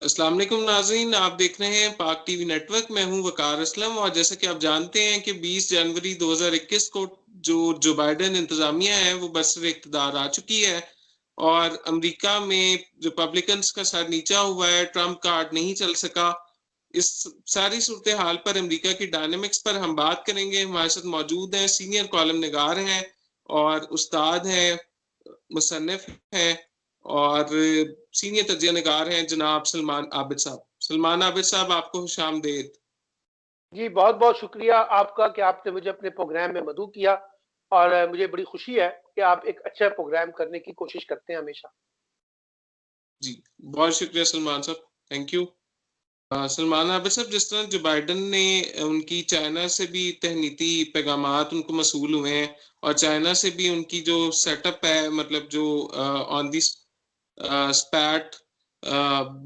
अस्सलाम वालेकुम नाज़रीन, आप देख रहे हैं पाक टीवी नेटवर्क। मैं हूं वकार असलम और जैसा कि आप जानते हैं कि 20 जनवरी 2021 को जो बाइडेन इंतज़ामिया है वो बरसर इक़्तिदार आ चुकी है और अमेरिका में रिपब्लिकन्स का सर नीचा हुआ है, ट्रंप कार्ड नहीं चल सका। इस सारी सूरत हाल पर अमेरिका की डायनामिक्स पर हम बात करेंगे। हमारे साथ मौजूद हैं सीनियर कॉलम निगार हैं और उस्ताद हैं, मुसन्निफ हैं और सीनियर तजिया निगार हैं जनाब सलमान आबिद साहब। सलमान आबिद साहब, आपको खुशामदीद। जी, बहुत-बहुत शुक्रिया आपका कि आपने मुझे अपने प्रोग्राम में मदऊ किया और मुझे बड़ी खुशी है कि आप एक अच्छा प्रोग्राम करने की कोशिश करते हैं हमेशा। जी, बहुत शुक्रिया सलमान साहब, थैंक यू। सलमान आबिद साहब, जिस तरह जो बाइडेन ने उनकी चाइना से भी तहनीती पैगामात उनको मसूल हुए हैं और चाइना से भी उनकी जो सेटअप है, मतलब जो on this spat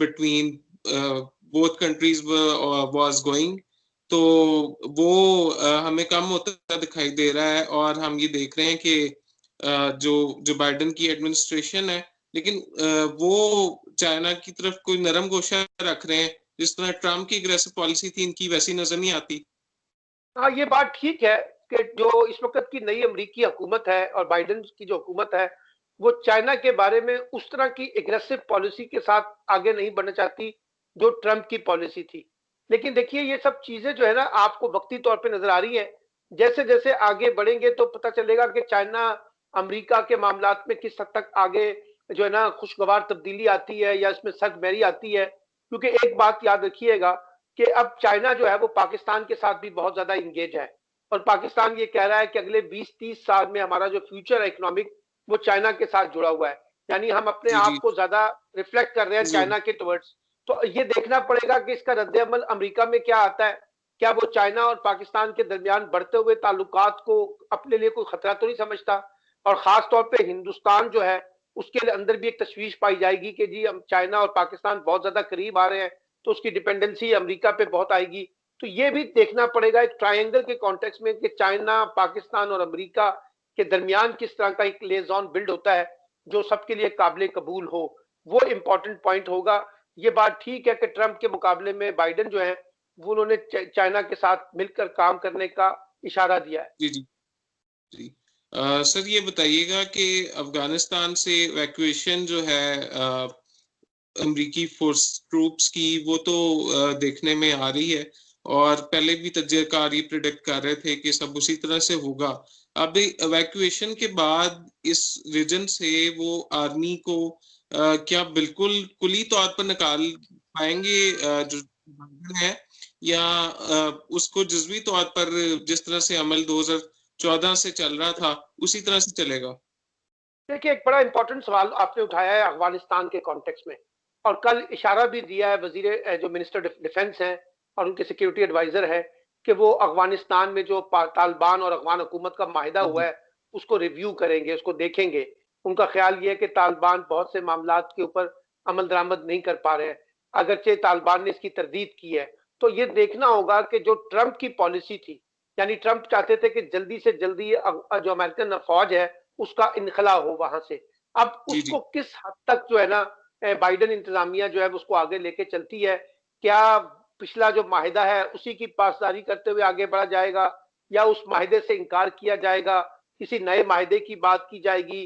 between both countries was going, तो वो हमें कम होता दिखाई दे रहा है और हम ये देख रहे हैं कि जो जो बाइडेन की एडमिनिस्ट्रेशन है, लेकिन वो चाइना की तरफ कोई नरम गोशा रख रहे हैं। जिस तरह ट्रम्प की अग्रेसिव पॉलिसी थी, इनकी वैसी नजर नहीं आती। हाँ, ये बात ठीक है कि जो इस वक़्त की नई अमरीकी हुकूमत है और बाइडेन की जो हुकूमत है, वो चाइना के बारे में उस तरह की एग्रेसिव पॉलिसी के साथ आगे नहीं बढ़ना चाहती, जो ट्रंप की पॉलिसी थी। लेकिन देखिए, ये सब चीज़ें जो है ना, आपको वक़्ती तौर पे नज़र आ रही हैं। जैसे-जैसे आगे बढ़ेंगे तो पता चलेगा कि चाइना, अमरीका के मामलात में किस हद तक आगे जो है ना खुशगवार तब्दीली आती है या इसमें सख्त-महरी आती है। क्योंकि एक बात याद रखिएगा कि अब चाइना जो है वो पाकिस्तान के साथ भी बहुत ज्यादा इंगेज है और पाकिस्तान ये कह रहा है कि अगले 20-30 साल में हमारा जो फ्यूचर है इकोनॉमिक, वो चाइना के साथ जुड़ा हुआ है। यानी हम अपने जी, आप जी, को ज्यादा रिफ्लेक्ट कर रहे हैं जी, चाइना के टुवर्ड्स। तो ये देखना पड़ेगा कि इसका रद्द-ए-अमल अमेरिका में क्या आता है। क्या वो चाइना और पाकिस्तान के दरमियान बढ़ते हुए ताल्लुकात को अपने लिए कोई खतरा तो नहीं समझता। और खास तौर पे हिंदुस्तान जो है, उसके अंदर भी एक तशवीश पाई जाएगी कि जी हम चाइना और पाकिस्तान बहुत ज्यादा करीब आ रहे हैं, तो उसकी डिपेंडेंसी अमेरिका पे बहुत आएगी। तो ये भी देखना पड़ेगा एक ट्रायंगल के कॉन्टेक्स्ट में कि चाइना, पाकिस्तान और अमेरिका के दरमियान किस तरह का एक लेजॉन बिल्ड होता है जो सबके लिए काबिल कबूल हो। वो इंपॉर्टेंट पॉइंट होगा। ये बात ठीक है कि ट्रंप के मुकाबले में बाइडेन जो है, वो उन्होंने चाइना के साथ मिलकर काम करने का इशारा दिया है। जी, जी, जी। सर, ये बताइएगा कि अफगानिस्तान से इवैक्यूएशन जो है अमरीकी फोर्स ट्रूप्स की, वो तो देखने में आ रही है और पहले भी तज्जियाकार ये प्रिडिक्ट कर रहे थे कि सब उसी तरह से होगा। अब इवैक्यूएशन के बाद इस रीजन से वो आर्मी को क्या बिल्कुल कुली तौर पर निकाल पाएंगे जो बाइडेन है, या उसको जज्वी तौर पर जिस तरह से अमल 2014 से चल रहा था उसी तरह से चलेगा? देखिए, एक बड़ा इंपॉर्टेंट सवाल आपने उठाया है अफगानिस्तान के कॉन्टेक्स्ट में। और कल इशारा भी दिया है जो मिनिस्टर डिफेंस हैं और उनके सिक्योरिटी एडवाइजर है कि वो अफगानिस्तान में जो तालिबान और अफगान हुकूमत का माहिदा हुआ जी, है, उसको रिव्यू करेंगे, उसको देखेंगे। उनका ख्याल ये है कि तालिबान बहुत से मामलात के ऊपर अमल दरामद नहीं कर पा रहे हैं, अगरचे तालिबान ने इसकी तरदीद की है। तो ये देखना होगा कि जो ट्रंप की पॉलिसी थी, यानी ट्रंप चाहते थे कि जल्दी से जल्दी जो अमेरिकन फौज है, उसका इनखला हो वहां से। अब जी, उसको जी, किस हद तक जो है ना बाइडेन इंतजामिया जो है उसको आगे लेके चलती है। क्या पिछला जो माहिदा है उसी की पासदारी करते हुए आगे बढ़ा जाएगा, या उस माहिदे से इनकार किया जाएगा, किसी नए माहिदे की बात की जाएगी।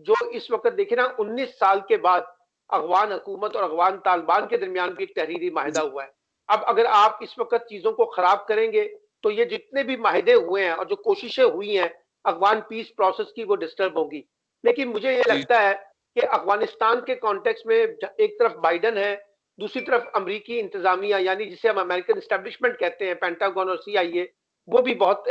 जो इस वक्त देखे ना 19 साल के बाद अफगान हुकूमत और अफगान तालिबान के दरमियान भी एक तहरीरी माहिदा जी, हुआ है। अब अगर आप इस वक्त चीजों को खराब करेंगे, तो ये जितने भी माहिदे हुए हैं और जो कोशिशें हुई हैं अफगान पीस प्रोसेस की, वो डिस्टर्ब होगी। लेकिन मुझे ये जी, लगता है कि अफगानिस्तान के कॉन्टेक्स्ट में एक तरफ बाइडेन है, दूसरी तरफ अमरीकी इंतजामिया, यानी जिसे हम अमेरिकन एस्टेब्लिशमेंट कहते हैं, पेंटागन और सीआईए, वो भी बहुत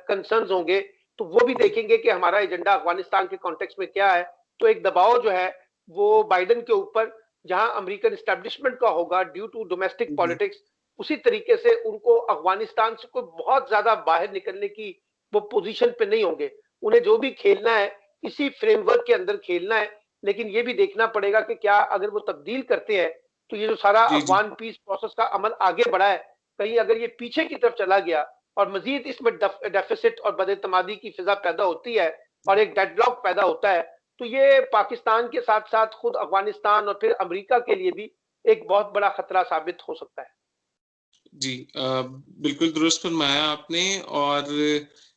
कंसर्न्स होंगे। तो वो भी जी, देखेंगे कि हमारा एजेंडा अफगानिस्तान के कॉन्टेक्स्ट में क्या है। तो एक दबाव जो है वो बाइडेन के ऊपर, जहां अमेरिकन एस्टेब्लिशमेंट का होगा ड्यू टू डोमेस्टिक जी, पॉलिटिक्स, उसी तरीके से उनको अफगानिस्तान से कोई बहुत ज्यादा बाहर निकलने की वो पोजीशन पे नहीं होंगे। उन्हें जो भी खेलना है इसी फ्रेमवर्क के अंदर खेलना है। लेकिन ये भी देखना पड़ेगा कि क्या अगर वो तब्दील करते हैं, तो ये जो सारा जी, जी, अफगान पीस प्रोसेस का अमल आगे बढ़ा है, कहीं अगर ये पीछे की तरफ चला गया और मजीद इसमें डेफिसिट और बदएतमादी की फिजा पैदा होती है और एक डेडलॉक पैदा होता है, तो ये पाकिस्तान के साथ साथ खुद अफगानिस्तान और फिर अमेरिका के लिए भी एक बहुत बड़ा खतरा साबित हो सकता है। जी बिल्कुल दुरुस्त फरमाया आपने। और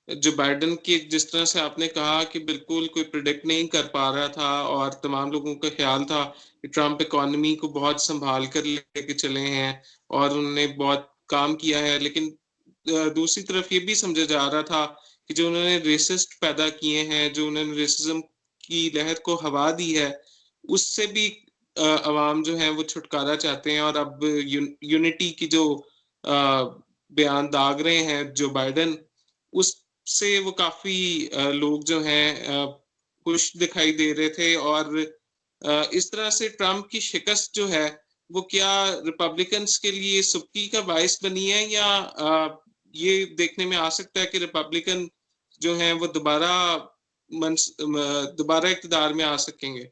जो बाइडेन की जिस तरह से आपने कहा कि बिल्कुल कोई प्रिडिक्ट नहीं कर पा रहा था और तमाम लोगों का ख्याल था कि ट्रंप इकोनॉमी को बहुत संभाल कर लेके चले हैं और उन्होंने बहुत काम किया है, लेकिन दूसरी तरफ ये भी समझा जा रहा था कि जो उन्होंने रेसिस्ट पैदा किए हैं, जो उन्होंने रेसिज्म की लहर को हवा दी है, उससे भी अवाम जो है वो छुटकारा चाहते हैं। और अब यूनिटी की जो अ, बयान दाग रहे हैं जो बाइडेन, उससे वो काफी लोग जो हैं खुश दिखाई दे रहे थे। और इस तरह से ट्रम्प की शिकस्त जो है वो क्या रिपब्लिकन्स के लिए सुबकी का बायस बनी है, या ये देखने में आ सकता है कि रिपब्लिकन जो हैं वो दोबारा इक़्तिदार में आ सकेंगे?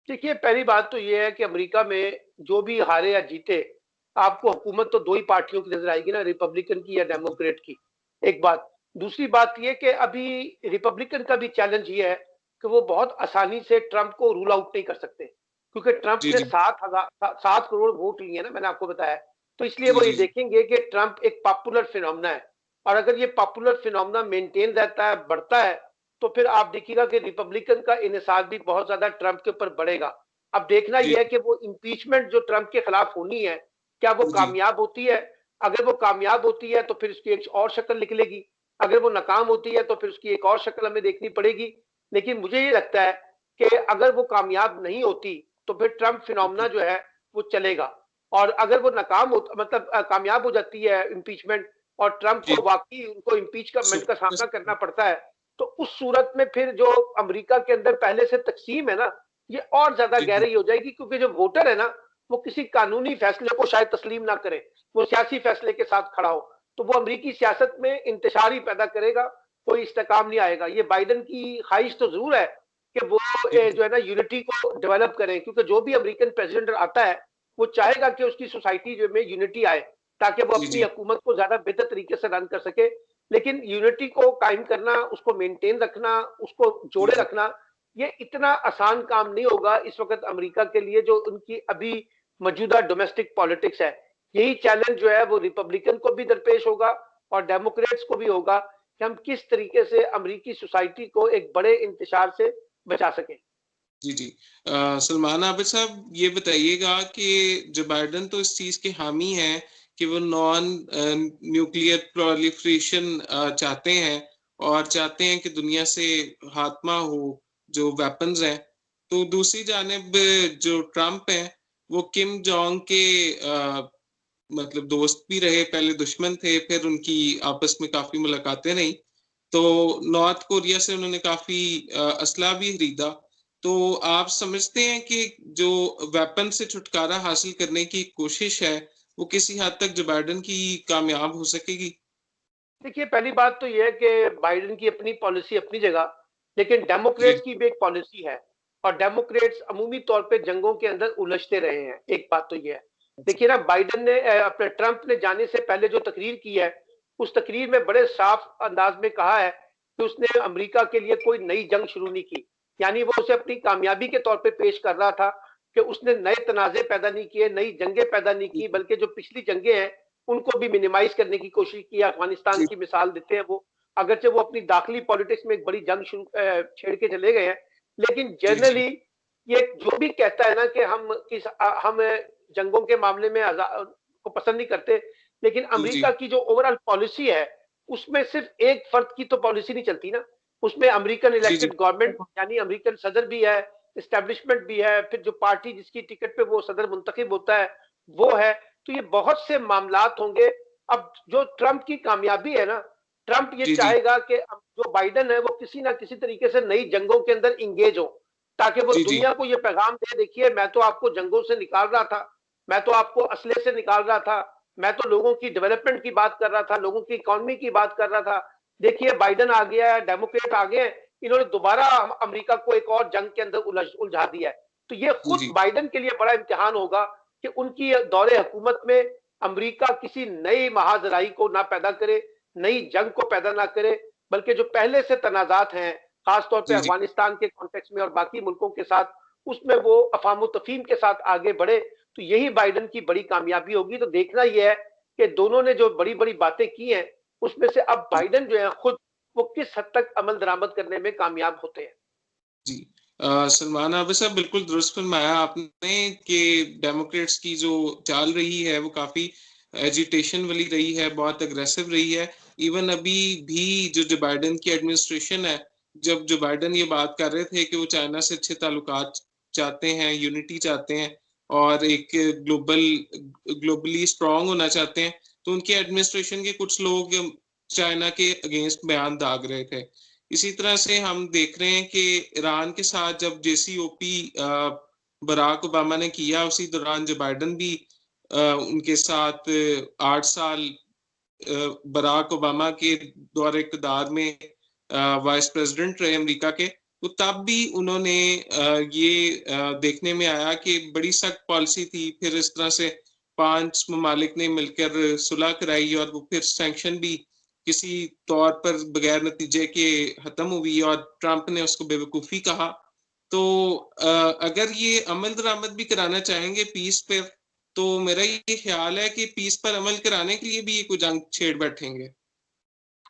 देखिए, पहली बात तो ये है कि अमेरिका में जो भी हारे या जीते, आपको हुकूमत तो 2 ही पार्टियों की नज़र आएगी ना, रिपब्लिकन की या डेमोक्रेट की, एक बात। दूसरी बात ये कि अभी रिपब्लिकन का भी चैलेंज ये है कि वो बहुत आसानी से ट्रंप को रूल आउट नहीं कर सकते, क्योंकि ट्रंप जी, ने जी। 7 करोड़ वोट लिए ना, मैंने आपको बताया। तो इसलिए जी, वो ये जी, जी। देखेंगे कि ट्रंप एक पॉपुलर फिनोमेना है, और अगर ये पॉपुलर फिनोमेना मेंटेन रहता है, बढ़ता है, तो फिर आप देखिएगा कि रिपब्लिकन का इन्हिसार भी बहुत ज़्यादा ट्रंप के ऊपर बढ़ेगा। अब देखना जी, यह है कि वो इम्पीचमेंट जो ट्रंप के खिलाफ होनी है, क्या वो जी। कामयाब होती है? अगर वो कामयाब होती है तो फिर उसकी एक और शक्ल निकलेगी। अगर वो नाकाम होती है तो फिर उसकी एक और शक्ल हमें देखनी पड़ेगी। लेकिन मुझे ये लगता है कि अगर वो कामयाब नहीं होती तो फिर ट्रंप फिनोमेना जो है वो चलेगा। और अगर वो नाकाम हो मतलब कामयाब हो जाती है इम्पीचमेंट, और ट्रंप जी, को वाकई उनको इम्पीचमेंट का सामना करना सुप्रीम पड़ता है, तो उस सूरत में फिर जो अमेरिका के अंदर पहले से तकसीम है ना, ये और ज्यादा जी, जी, गहरी हो जाएगी, क्योंकि जो वोटर है ना, वो किसी कानूनी फैसले को शायद तस्लीम ना करे, वो सियासी फैसले के साथ खड़ा हो, तो वो अमेरिकी सियासत में इंतशार ही पैदा करेगा, कोई इस्तेकाम नहीं आएगा। ये बाइडेन की ख्वाहिश तो जरूर है कि वो जी, जो है ना यूनिटी को डेवलप करें, क्योंकि जो भी अमेरिकन प्रेसिडेंट आता है वो चाहेगा कि उसकी सोसाइटी जो में यूनिटी आए, ताकि वो जी, अपनी जी, हुकूमत को ज्यादा बेहतर तरीके से रन कर सके। लेकिन यूनिटी को कायम करना, उसको मेंटेन रखना, उसको जी, जोड़े जी, रखना, ये इतना आसान काम नहीं होगा इस वक्त अमेरिका के लिए, जो उनकी अभी मौजूदा डोमेस्टिक पॉलिटिक्स है। यही चैलेंज जो है वो रिपब्लिकन को भी दरपेश होगा और डेमोक्रेट्स को भी होगा कि हम किस तरीके से अमेरिकी सोसाइटी को एक बड़े इंतशार से बचा सकें। जी, जी। सलमान आबिद साहब ये बताइएगा कि जो बाइडेन तो इस चीज़ के हामी हैं कि वो नॉन न्यूक्लियर प्रोलिफरेशन चाहते हैं और चाहते हैं कि दुनिया से खात्मा हो जो वेपन्स हैं। तो दूसरी जानिब जो ट्रंप हैं, वो किम जोंग के मतलब दोस्त भी रहे, पहले दुश्मन थे, फिर उनकी आपस में काफ़ी मुलाकातें रहीं। तो नॉर्थ कोरिया से उन्होंने काफ़ी असला भी खरीदा। तो आप समझते हैं कि जो वेपन से छुटकारा हासिल करने की कोशिश है, वो किसी हद तक जो बाइडेन की कामयाब हो सकेगी? देखिए, पहली बात तो ये है कि बाइडेन की अपनी पॉलिसी अपनी जगह, लेकिन जी, डेमोक्रेट्स की भी एक पॉलिसी है, और डेमोक्रेट्स अमूमी तौर पे जंगों के अंदर उलझते रहे हैं। एक बात तो ये है। देखिए ना, बाइडेन ने अपने ट्रंप ने जाने से पहले जो तकरीर की है, उस तकरीर में बड़े साफ अंदाज में कहा है कि उसने अमेरिका के लिए कोई नई जंग शुरू नहीं की। यानी वो उसे अपनी कामयाबी के तौर पे पेश कर रहा था कि उसने नए तनाज़े पैदा नहीं किए, नई जंगें पैदा नहीं जी, की, बल्कि जो पिछली जंगें हैं, उनको भी मिनिमाइज करने की कोशिश की। अफगानिस्तान जी, की मिसाल देते हैं वो, अगरचे वो अपनी दाखिली पॉलिटिक्स में एक बड़ी जंग शुरू छेड़ के चले गए हैं, लेकिन जी, जी, जनरली ये जो भी कहता है ना कि हम जंगों के मामले में को पसंद नहीं करते, लेकिन जी, जी, अमेरिका की जो ओवरऑल पॉलिसी है, उसमें सिर्फ एक फर्द की तो पॉलिसी नहीं चलती ना, उसमें अमेरिकन जी, जी, इलेक्टेड गवर्नमेंट यानी अमेरिकन सदर भी है, एस्टेब्लिशमेंट भी है, फिर जो पार्टी जिसकी टिकट पे वो सदर मुंतखब होता है वो है। तो ये बहुत से मामलात होंगे। अब जो ट्रंप की कामयाबी है ना, ट्रंप ये जी, जी, चाहेगा कि अब जो बाइडेन है वो किसी ना किसी तरीके से नई जंगों के अंदर इंगेज हो, ताकि वो जी, जी, दुनिया को ये पैगाम दे, देखिए मैं तो आपको जंगों से निकाल रहा था, मैं तो आपको असले से निकाल रहा था, मैं तो लोगों की डेवलपमेंट की बात कर रहा था, लोगों की इकोनॉमी की बात कर रहा था। देखिए बाइडेन आ गया है, डेमोक्रेट आ गए हैं, इन्होंने दोबारा अमेरिका को एक और जंग के अंदर उलझा दिया है। तो ये जी, खुद जी, बाइडेन के लिए बड़ा इम्तिहान होगा कि उनकी दौरे हुकूमत में अमेरिका किसी नई महाजराई को ना पैदा करे, नई जंग को पैदा ना करे, बल्कि जो पहले से तनाजात हैं, खासतौर पे जी, जी, अफगानिस्तान के कॉन्टेक्स्ट में और बाकी मुल्कों के साथ, उसमें वो अफाम तफहीम के साथ आगे बढ़े तो यही बाइडेन की बड़ी कामयाबी होगी। तो देखना यह है कि दोनों ने जो बड़ी-बड़ी बातें की हैं, उसमें से अब जी, बाइडेन जो है खुद वो किस हद तक अमल दरामद करने में कामयाब होते हैं। जी। सलमान आबिद साहब बिल्कुल दुरुस्त फरमाया आपने कि डेमोक्रेट्स की जो चाल रही है वो काफ़ी एजिटेशन वाली रही है, बहुत अग्रेसिव रही है। इवन अभी भी जो बाइडेन की एडमिनिस्ट्रेशन है, जब जो बाइडेन ये बात कर रहे थे कि वो चाइना से अच्छे ताल्लुकात चाहते हैं, यूनिटी चाहते हैं और एक ग्लोबली स्ट्रॉन्ग होना चाहते हैं, तो उनकी एडमिनिस्ट्रेशन के कुछ लोग चाइना के अगेंस्ट बयान दाग रहे थे। इसी तरह से हम देख रहे हैं कि ईरान के साथ जब जेसीओपी बराक ओबामा ने किया, उसी दौरान जो बाइडेन भी उनके साथ 8 साल बराक ओबामा के दौर इक़्तिदार में वाइस प्रेसिडेंट रहे अमेरिका के, तो तब भी उन्होंने देखने में आया कि बड़ी सख्त पॉलिसी थी। फिर इस तरह से 5 ममालिक ने मिलकर सुलह कराई और वो फिर सैंक्शन भी किसी तौर पर बगैर नतीजे के खत्म हुई और ट्रंप ने उसको बेवकूफ़ी कहा। तो अगर ये अमल दरामद भी कराना चाहेंगे पीस पे, तो मेरा ये ख्याल है कि पीस पर अमल कराने के लिए भी ये कोई जंग छेड़ बैठेंगे।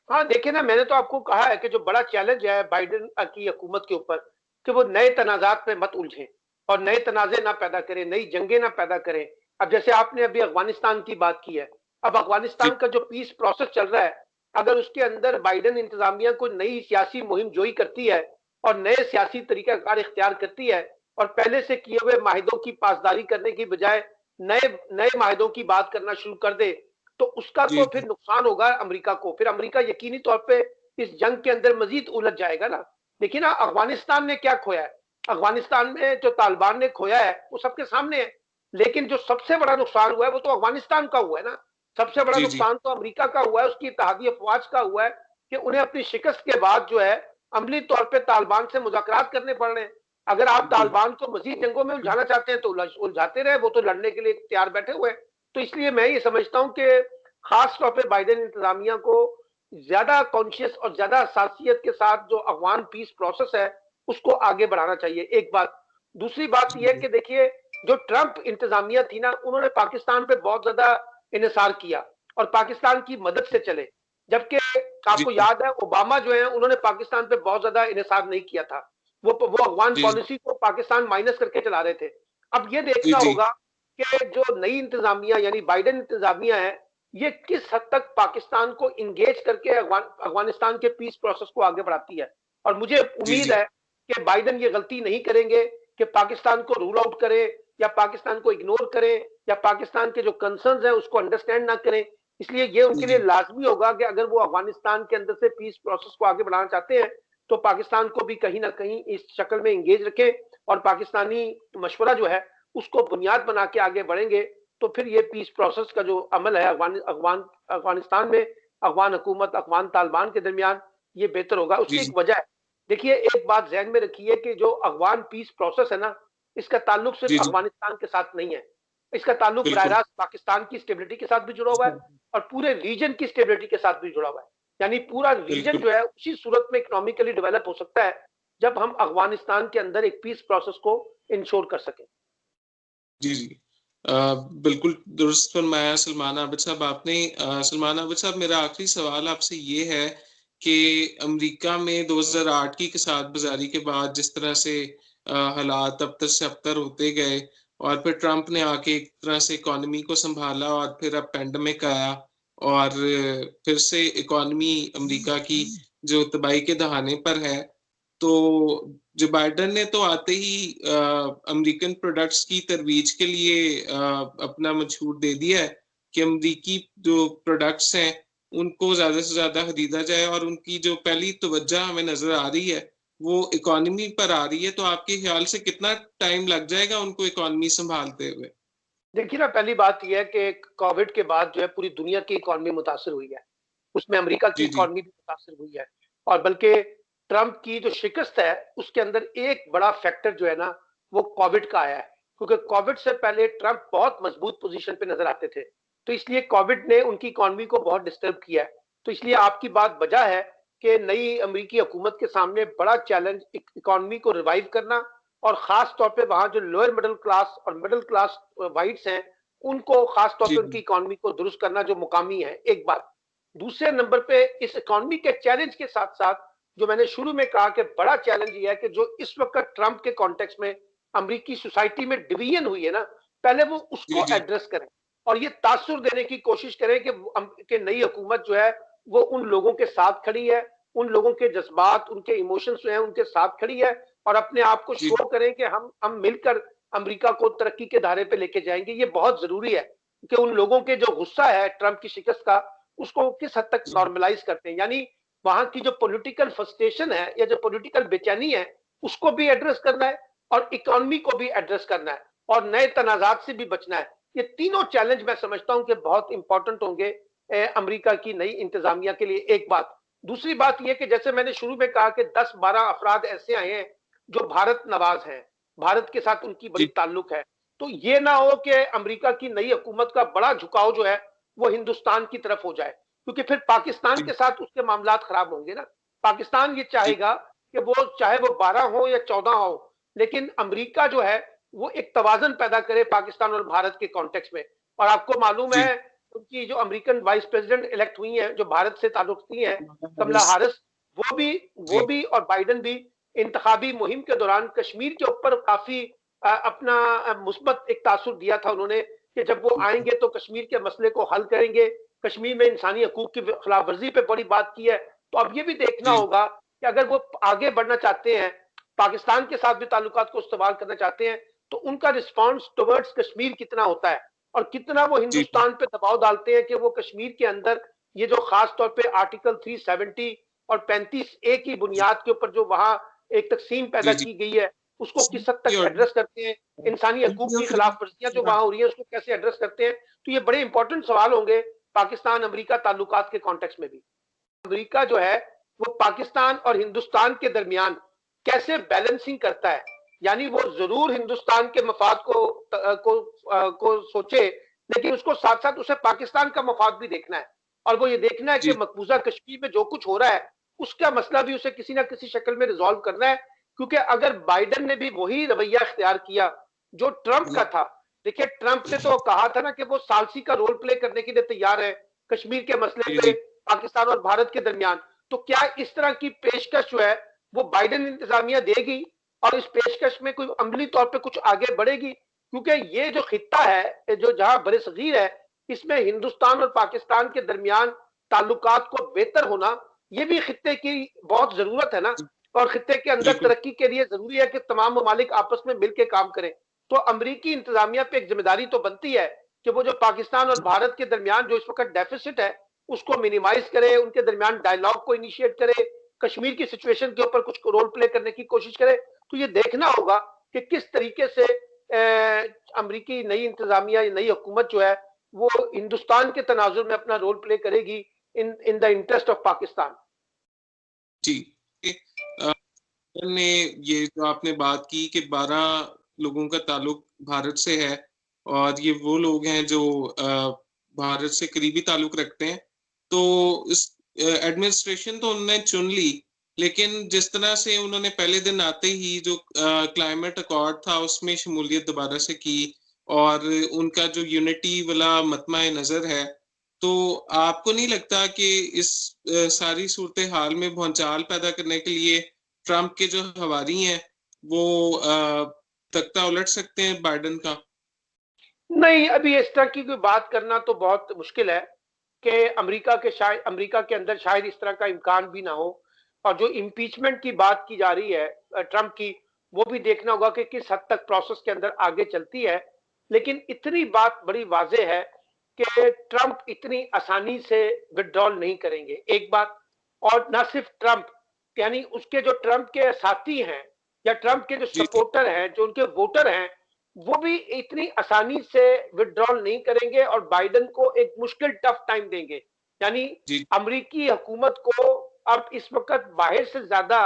हाँ, देखिए ना, मैंने तो आपको कहा है कि जो बड़ा चैलेंज है बाइडेन की हुकूमत के ऊपर कि वो नए तनाज़ात में मत उलझें और नए तनाज़े ना पैदा करें, नई जंगें ना पैदा करें। अब जैसे आपने अभी अफ़गानिस्तान की बात की है, अब जी, अफ़गानिस्तान का जो पीस प्रोसेस चल रहा है, अगर उसके अंदर बाइडेन इंतज़ामिया कोई नई सियासी मुहिम जोई करती है और नए सियासी तरीक़ाकार इख्तियार करती है और पहले से किए हुए माहिदों की पासदारी करने की बजाय नए नए माहिदों की बात करना शुरू कर दे, तो उसका जी, तो फिर जी। नुकसान होगा अमेरिका को। फिर अमेरिका यकीनी तौर पे इस जंग के अंदर मजीद उलझ जाएगा ना। देखिए ना, अफगानिस्तान ने क्या खोया है, अफगानिस्तान में जो तालिबान ने खोया है वो सबके सामने है, लेकिन जो सबसे बड़ा नुकसान हुआ है वो तो अफगानिस्तान का हुआ है ना। सबसे बड़ा जी, जी। नुकसान तो अमेरिका का हुआ है, उसकी इत्तेहादी अफवाज का हुआ है कि उन्हें अपनी शिकस्त के बाद जो है अमली तौर पर तालिबान से मुज़ाकरात करने पड़ रहे हैं। अगर आप बिल्कुल। तालिबान को मजीद जंगों में उलझाना चाहते हैं तो उलझाते रहे, वो तो लड़ने के लिए तैयार बैठे हुए हैं। तो इसलिए मैं ये समझता हूं कि खास तौर पे बाइडेन इंतजामिया को ज्यादा कॉन्शियस और ज्यादा हसासियत के साथ जो अफगान पीस प्रोसेस है उसको आगे बढ़ाना चाहिए। एक बात। दूसरी बात जी, यह जी। कि देखिए, जो ट्रंप इंतजामिया थी ना, उन्होंने पाकिस्तान पे बहुत ज्यादा इन्हिसार किया और पाकिस्तान की मदद से चले, जबकि जी, आपको याद है ओबामा जो है उन्होंने पाकिस्तान पे बहुत ज्यादा इन्हिसार नहीं किया था। वो अफगान जी, पॉलिसी को पाकिस्तान माइनस करके चला रहे थे। अब ये जी, देखना जी। होगा कि जो नई इंतजामिया यानी बाइडेन इंतजामिया है, ये किस हद तक पाकिस्तान को इंगेज करके अफगानिस्तान के पीस प्रोसेस को आगे बढ़ाती है। और मुझे जी, उम्मीद जी। है कि बाइडेन ये गलती नहीं करेंगे कि पाकिस्तान को रूल आउट करें या पाकिस्तान को इग्नोर करें या पाकिस्तान के जो कंसर्न्स हैं उसको अंडरस्टैंड ना करें। इसलिए ये जी, उनके लिए जी। लाजमी होगा कि अगर वो अफगानिस्तान के अंदर से पीस प्रोसेस को आगे बढ़ाना चाहते हैं तो पाकिस्तान को भी कहीं ना कहीं इस शक्ल में इंगेज रखें और पाकिस्तानी मशवरा जो है उसको बुनियाद बना के आगे बढ़ेंगे। तो फिर ये पीस प्रोसेस का जो अमल है अफगानिस्तान में अफगान हुकूमत अफगान तालिबान के दरमियान, ये बेहतर होगा। जी, उसकी एक जी। वजह है। देखिए, एक बात जहन में रखिए कि जो अफगान पीस प्रोसेस है ना, इसका ताल्लुक सिर्फ जी, जी। अफगानिस्तान के साथ नहीं है, इसका ताल्लुक बराह बिल्कुल। रास्त पाकिस्तान की स्टेबिलिटी के साथ भी जुड़ा हुआ है और पूरे रीजन की स्टेबिलिटी के साथ भी जुड़ा हुआ है। यानी पूरा रीजन बिल्कुल। जो है उसी सूरत में इकोनॉमिकली डेवलप हो सकता है जब हम अफगानिस्तान के अंदर एक पीस प्रोसेस को इंश्योर कर सकें। जी, जी। अ, बिल्कुल दुरुस्त फरमाया सलमान आबिद साहब आपने। सलमान आबिद साहब, मेरा आखिरी सवाल आपसे ये है कि अमेरिका में 2008 की कसादगुज़ारी के बाद जिस तरह से हालात अबतर से अबतर होते गए और फिर ट्रंप ने आके एक तरह से इकॉनमी को सँभाला और फिर अब पैंडेमिक आया और फिर से इकॉनमी अमेरिका की जो तबाही के दहाने पर है। तो जो बाइडेन ने तो आते ही अमेरिकन प्रोडक्ट्स की तरवीज के लिए अपना मंशूर दे दिया है कि अमरीकी जो प्रोडक्ट्स हैं उनको ज़्यादा से ज़्यादा खरीदा जाए और उनकी जो पहली तवज्जो हमें नज़र आ रही है वो इकॉनमी पर आ रही है। तो आपके ख़्याल से कितना टाइम लग जाएगा उनको इकॉनमी सँभालते हुए? देखिए ना, पहली बात यह है कि कोविड के बाद जो है पूरी दुनिया की इकॉनमी मुतासर हुई है, उसमें अमेरिका की जी, जी। इकॉनमी भी मुतासर हुई है। और बल्कि ट्रंप की जो शिकस्त है उसके अंदर एक बड़ा फैक्टर जो है ना, वो कोविड का आया है, क्योंकि कोविड से पहले ट्रंप बहुत मजबूत पोजीशन पे नजर आते थे, तो इसलिए कोविड ने उनकी इकॉनमी को बहुत डिस्टर्ब किया है। तो इसलिए आपकी बात बजा है कि नई अमेरिकी हुकूमत के सामने बड़ा चैलेंज इकॉनमी को रिवाइव करना और खास तौर पे वहां जो लोअर मिडिल क्लास और मिडिल क्लास वाइट्स हैं, उनको खास तौर जी, पे उनकी जी, इकोनॉमी को दुरुस्त करना जो मुकामी है, एक बात। दूसरे नंबर पे इस इकोनॉमी के चैलेंज के साथ साथ जो मैंने शुरू में कहा कि बड़ा चैलेंज ये है कि जो इस वक्त ट्रंप के कॉन्टेक्स्ट में अमेरिकी सोसाइटी में डिवीजन हुई है ना, पहले वो जी, उसको जी, एड्रेस करें और ये तासुर देने की कोशिश करें कि नई हुकूमत जो है वो उन लोगों के साथ खड़ी है, उन लोगों के जज्बात, उनके इमोशंस जो हैं उनके साथ खड़ी है और अपने आप को जी, शो करें कि हम मिलकर अमेरिका को तरक्की के धारे पे लेके जाएंगे। ये बहुत जरूरी है कि उन लोगों के जो गुस्सा है ट्रंप की शिकस्त का, उसको किस हद तक जी, नॉर्मलाइज करते हैं, यानी वहां की जो पॉलिटिकल फ्रस्ट्रेशन है या जो पॉलिटिकल बेचैनी है उसको भी एड्रेस करना है और इकोनॉमी को भी एड्रेस करना है और नए तनाजात से भी बचना है। ये तीनों चैलेंज मैं समझता हूं कि बहुत इंपॉर्टेंट होंगे अमेरिका की नई इंतजामिया के लिए, एक बात। दूसरी बात यह कि जैसे मैंने शुरू में कहा कि 10-12 अफराद ऐसे आए हैं जो भारत नवाज हैं, भारत के साथ उनकी बड़ी जी, ताल्लुक है, तो ये ना हो कि अमेरिका की नई हुकूमत का बड़ा झुकाव जो है वो हिंदुस्तान की तरफ हो जाए, क्योंकि फिर पाकिस्तान के जी, साथ उसके मामला खराब होंगे ना। पाकिस्तान ये जी, चाहेगा कि वो चाहे वो 12 हो या 14 हो, लेकिन अमेरिका जो है वो एक तवाजन पैदा करे पाकिस्तान और भारत के कॉन्टेक्स्ट में। और आपको मालूम जी, है उनकी जो अमेरिकन वाइस प्रेसिडेंट इलेक्ट हुई हैं जो भारत से ताल्लुकती हैं, कमला हारिस, हारिस, वो भी वो जी, भी और बाइडेन भी इंतखाबी मुहिम के दौरान कश्मीर के ऊपर काफी अपना मुस्बत एक तासुर दिया था उन्होंने कि जब वो आएंगे तो कश्मीर के मसले को हल करेंगे, कश्मीर में इंसानी हकूक की खिलाफ वर्जी पे बड़ी बात की है। तो अब ये भी देखना जी, होगा कि अगर वो आगे बढ़ना चाहते हैं, पाकिस्तान के साथ भी ताल्लुकात को इस्तेमाल करना चाहते हैं, तो उनका रिस्पॉन्स टुवर्ड्स कश्मीर कितना होता है और कितना वो जी, हिंदुस्तान पे दबाव डालते हैं कि वो कश्मीर के अंदर ये जो खास तौर पे आर्टिकल 370 और 35A की जी, बुनियाद के ऊपर जो वहां एक तकसीम पैदा जी, जी, की गई है उसको किस हद की तक और एड्रेस करते हैं, इंसानी हकूक की खिलाफ वर्जियां जो वहां हो रही है उसको कैसे एड्रेस करते हैं। तो ये बड़े इंपॉर्टेंट सवाल होंगे पाकिस्तान अमेरिका ताल्लुकात के कॉन्टेक्स्ट में भी। अमेरिका जो है वो पाकिस्तान और हिंदुस्तान के दरमियान कैसे बैलेंसिंग करता है, यानी वो जरूर हिंदुस्तान के मफाद को सोचे, लेकिन उसको साथ साथ उसे पाकिस्तान का मफाद भी देखना है और वो ये देखना है कि जी, मकबूजा कश्मीर में जो कुछ हो रहा है उसका मसला भी उसे किसी ना किसी शक्ल में रिजॉल्व करना है। क्योंकि अगर बाइडेन ने भी वही रवैया इख्तियार किया जो ट्रंप का जी, था, देखिए ट्रंप ने तो कहा था ना कि वो सालसी का रोल प्ले करने के लिए तैयार है कश्मीर के मसले जी, पे जी, पाकिस्तान और भारत के दरमियान। तो क्या इस तरह की पेशकश जो है वो बाइडेन इंतजामिया देगी और इस पेशकश में कोई अमली तौर पे कुछ आगे बढ़ेगी, क्योंकि ये जो खित्ता है जो जहां बरसगीर है इसमें हिंदुस्तान और पाकिस्तान के दरमियान ताल्लुकात को बेहतर होना ये भी खित्ते की बहुत जरूरत है ना। जी, और खित्ते के अंदर बिल्कुल, तरक्की के लिए जरूरी है कि तमाम ममालिक आपस में मिलकर काम करें। तो अमरीकी इंतजामिया पे एक जिम्मेदारी तो बनती है कि वो जो पाकिस्तान और जी, भारत के दरमियान जो इस वक्त डेफिसिट है उसको मिनिमाइज करे, उनके दरमियान डायलॉग को इनिशिएट करे, कश्मीर की सिचुएशन के ऊपर कुछ रोल प्ले करने की कोशिश करे। तो ये देखना होगा कि किस तरीके से अमरीकी नई इंतजामिया नई हुकूमत जो है वो हिंदुस्तान के तनाजुर में अपना रोल प्ले करेगी in in the interest of Pakistan. जी। अ, ने ये जो आपने बात की कि 12 लोगों का ताल्लुक भारत से है और ये वो लोग हैं जो भारत से करीबी ताल्लुक रखते हैं। तो इस एडमिनिस्ट्रेशन तो उन्होंने चुन ली, लेकिन जिस तरह से उन्होंने पहले दिन आते ही जो क्लाइमेट अकॉर्ड था उसमें शमूलियत दोबारा से की और उनका जो यूनिटी वाला मतमा नज़र है, तो आपको नहीं लगता कि इस सारी सूरत-ए-हाल में भूचाल पैदा करने के लिए ट्रंप के जो हवारी हैं, वो तख्ता उलट सकते हैं बाइडेन का? नहीं, अभी इस तरह की कोई बात करना तो बहुत मुश्किल है कि अमेरिका के अंदर शायद इस तरह का इम्कान भी ना हो। और जो इम्पीचमेंट की बात की जा रही है ट्रंप की, वो भी देखना होगा कि किस हद तक प्रोसेस के अंदर आगे चलती है। लेकिन इतनी बात बड़ी वाज़ेह है कि ट्रंप इतनी आसानी से विथड्रॉल नहीं करेंगे, एक बात। और ना सिर्फ ट्रंप, यानी उसके जो ट्रंप के साथी हैं या ट्रंप के जो जी, जी, सपोर्टर हैं, जो उनके वोटर हैं, वो भी इतनी आसानी से विथड्रॉल नहीं करेंगे और बाइडेन को एक मुश्किल टफ टाइम देंगे। यानी जी, अमेरिकी हुकूमत को अब इस वक्त बाहर से ज्यादा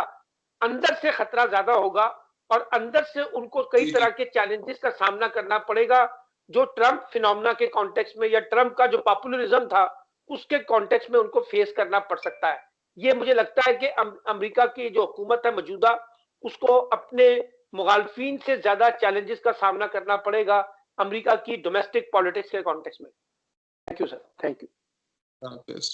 अंदर से खतरा ज्यादा होगा और अंदर से उनको कई जी, तरह जी, के चैलेंजेस का सामना करना पड़ेगा जो ट्रंप फिनोमेना के कॉन्टेक्स्ट में या ट्रंप का जो पॉपुलरिज्म था उसके कॉन्टेक्स्ट में उनको फेस करना पड़ सकता है। ये मुझे लगता है कि अमेरिका की जो हुकूमत है मौजूदा उसको अपने मुखालफिन से ज्यादा चैलेंजेस का सामना करना पड़ेगा अमेरिका की डोमेस्टिक पॉलिटिक्स के कॉन्टेक्स्ट में। Thank you sir, thank you. Hafiz.